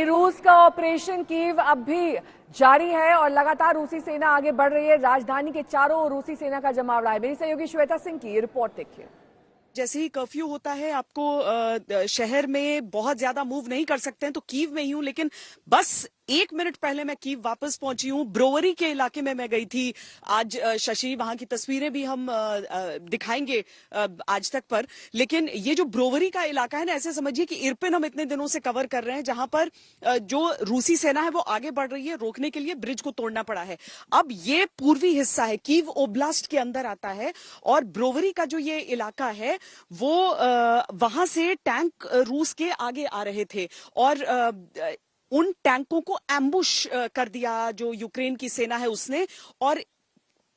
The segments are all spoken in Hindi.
रूस का ऑपरेशन कीव अब भी जारी है और लगातार रूसी सेना आगे बढ़ रही है। राजधानी के चारों ओर रूसी सेना का जमावड़ा है। मेरी सहयोगी श्वेता सिंह की ये रिपोर्ट देखिए। जैसे ही कर्फ्यू होता है आपको शहर में बहुत ज्यादा मूव नहीं कर सकते हैं, तो कीव में ही हूं, लेकिन बस 1 मिनट पहले मैं कीव वापस पहुंची हूं। ब्रोवरी के इलाके में मैं गई थी आज। शशि, वहां की तस्वीरें भी हम दिखाएंगे आज तक पर, लेकिन ये जो ब्रोवरी का इलाका है ना, ऐसे समझिए कि इरपिन हम इतने दिनों से कवर कर रहे हैं, जहां पर जो रूसी सेना है वो आगे बढ़ रही है। रोकने के लिए ब्रिज को तोड़ना पड़ा है। अब ये पूर्वी हिस्सा है, कीव ओब्लास्ट के अंदर आता है, और ब्रोवरी का जो ये इलाका है वो वहां से टैंक रूस के आगे आ रहे थे और उन टैंकों को एम्बुश कर दिया जो यूक्रेन की सेना है उसने, और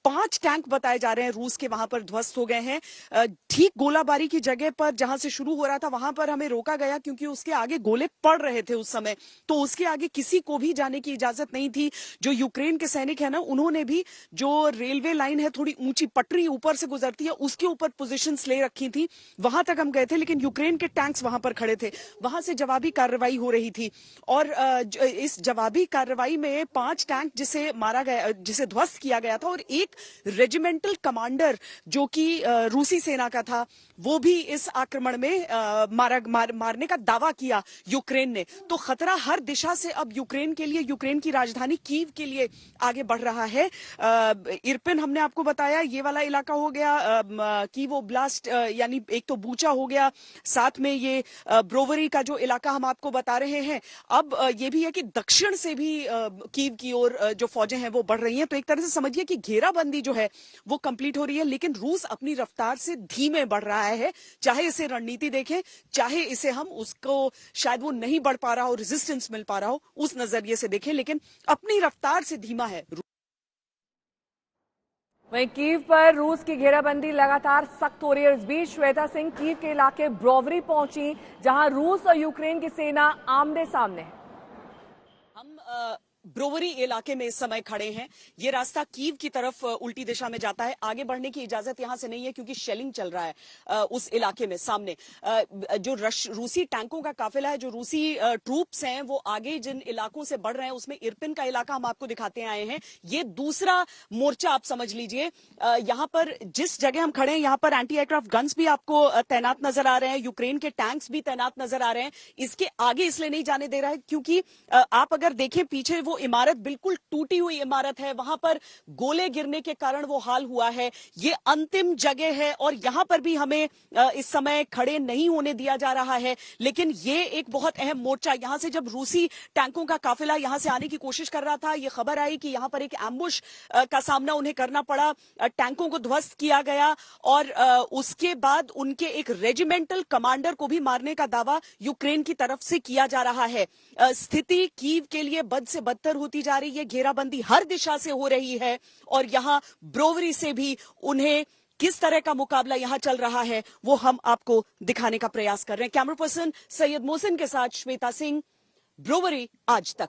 5 टैंक बताए जा रहे हैं रूस के वहां पर ध्वस्त हो गए हैं। ठीक गोलाबारी की जगह पर जहां से शुरू हो रहा था वहां पर हमें रोका गया, क्योंकि उसके आगे गोले पड़ रहे थे उस समय, तो उसके आगे किसी को भी जाने की इजाजत नहीं थी। जो यूक्रेन के सैनिक है ना, उन्होंने भी जो रेलवे लाइन है, थोड़ी ऊंची पटरी ऊपर से गुजरती है, उसके ऊपर पोजिशंस ले रखी थी, वहां तक हम गए थे, लेकिन यूक्रेन के टैंक्स वहां पर खड़े थे। वहां से जवाबी कार्रवाई हो रही थी, और इस जवाबी कार्रवाई में 5 टैंक जिसे मारा गया, जिसे ध्वस्त किया गया था, और एक रेजिमेंटल कमांडर जो कि रूसी सेना का था, वो भी इस आक्रमण में मारने का दावा किया यूक्रेन ने। तो खतरा हर दिशा से अब यूक्रेन के लिए, यूक्रेन की राजधानी कीव के लिए आगे बढ़ रहा है। इरपिन हमने आपको बताया, ये वाला इलाका हो गया कीव ओब्लास्ट, यानी एक तो बूचा हो गया, साथ में ये ब्रोवरी का जो इलाका हम आपको बता रहे हैं। अब ये भी है कि दक्षिण से भी कीव की ओर जो फौजें हैं वो बढ़ रही हैं। तो एक तरह से समझिए कि घेराबंदी जो है वो कंप्लीट हो रही है, लेकिन रूस अपनी रफ्तार से धीमे बढ़ रहा है। चाहे इसे रणनीति देखें, चाहे इसे हम उसको शायद वो नहीं बढ़ पा रहा हो, रेजिस्टेंस मिल पा रहा हो, उस नजरिए से देखें, लेकिन अपनी रफ्तार से धीमा है। वहीं कीव पर रूस की घेराबंदी लगातार सख्त हो रही है। इस बीच श्वेता सिंह कीव के इलाके ब्रोवरी पहुंची, जहां रूस और यूक्रेन की सेना आमने सामने है। हम ब्रोवरी इलाके में इस समय खड़े हैं। ये रास्ता कीव की तरफ उल्टी दिशा में जाता है। आगे बढ़ने की इजाजत यहां से नहीं है, क्योंकि शेलिंग चल रहा है उस इलाके में सामने। जो रूसी टैंकों का काफिला है, जो रूसी ट्रूप्स हैं, वो आगे जिन इलाकों से बढ़ रहे हैं, उसमें इरपिन का इलाका हम आपको दिखाते आए हैं। ये दूसरा मोर्चा आप समझ लीजिए। यहां पर जिस जगह हम खड़े हैं, यहां पर एंटी एयरक्राफ्ट गन्स भी आपको तैनात नजर आ रहे हैं, यूक्रेन के टैंक्स भी तैनात नजर आ रहे हैं। इसके आगे इसलिए नहीं जाने दे रहा है क्योंकि आप अगर देखें पीछे, वो इमारत बिल्कुल टूटी हुई इमारत है, वहां पर गोले गिरने के कारण वो हाल हुआ है। ये अंतिम जगह है, और यहां पर भी हमें इस समय खड़े नहीं होने दिया जा रहा है। लेकिन ये एक बहुत अहम मोर्चा, यहां से जब रूसी टैंकों का काफिला यहां से आने की कोशिश कर रहा था, ये खबर आई कि यहां पर एक एम्बुश का सामना उन्हें करना पड़ा, टैंकों को ध्वस्त किया गया, और उसके बाद उनके एक रेजिमेंटल कमांडर को भी मारने का दावा यूक्रेन की तरफ से किया जा रहा है। स्थिति कीव के लिए बद से बदतर होती जा रही है। घेराबंदी हर दिशा से हो रही है, और यहां ब्रोवरी से भी उन्हें किस तरह का मुकाबला यहां चल रहा है वो हम आपको दिखाने का प्रयास कर रहे हैं। कैमरा पर्सन सैयद मोहसिन के साथ श्वेता सिंह, ब्रोवरी आज तक।